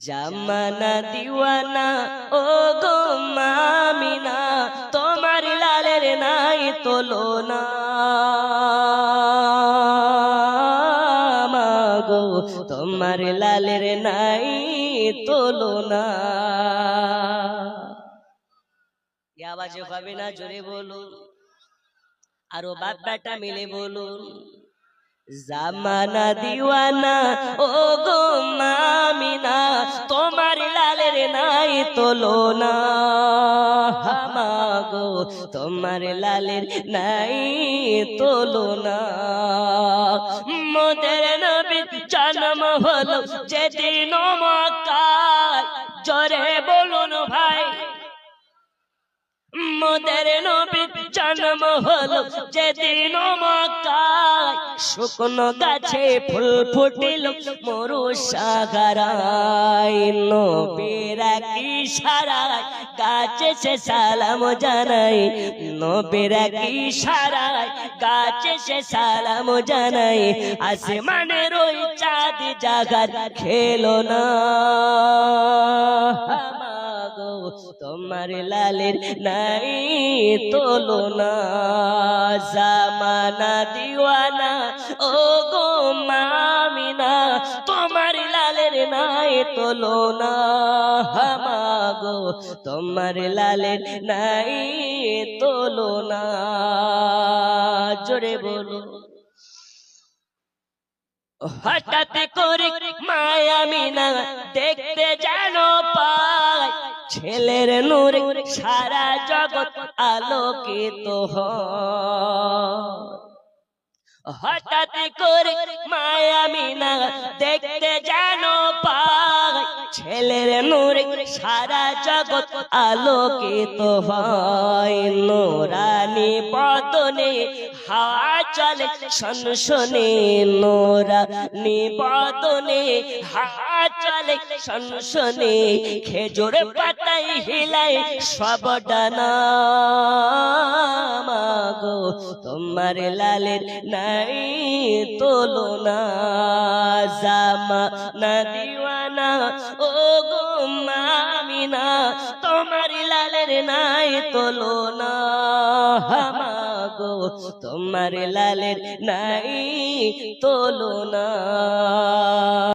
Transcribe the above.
জামানা দিওয়ানা ও গো মামিনা, তোমার লালের নাই তুলনা। মাগো তোমার লালের নাই তুলনা। আওয়াজে পাবে না, জোরে বলুন, আরো বাপ বেটা মিলে বলুন। জামানা দিওয়ানা ও গো মামিনা, তোমার লালের নাই তুলনা। মাগো তোমার লালের নাই তুলনা। মোদের নবীর জন্ম হলো যেদিন মক্কায়, জোরে বলুন ভাই। মোদের নবীর জন্ম হলো যেদিন মক্কায়, শুকনো গাছে ফুল ফুটিল মরু সাগরায়। নবীর ইশারায় গাছে সে সালাম জানাই, নবীর ইশারায় গাছে সে সালাম জানাই। আসমানের ওই চাঁদ জাগার খেলো না। তোমার লালের নাই তুলনা। জামানা দিওয়ানা ও গো মামিনা, তোমার লালের নাই তুলনা। মাগো তোমার লালের নাই তুলনা। জোরে বলো। হঠাৎ করে মায়া মিনা দেখতে যেন পায়, ছেলের নূর সারা জগৎ আলোকিত হয়। হঠাৎ করে মায়া মিনা দেখতে যেন পায়, ছেলের নূর সারা জগৎ আলোকিত হয়। নূরানি বদনে হাওয়া চলে সনসনে, নূরানি বদনে হাওয়া চলে সনসনে। খেজুর পাতায় হিলায় সব ডানা। মাগো তোমার লালের নাই তুলনা। জামানা দিওয়ানা ও গো মামিনা, তোমার লালের নাই তুলনা। মাগো তোমার লালের নাই তুলনা।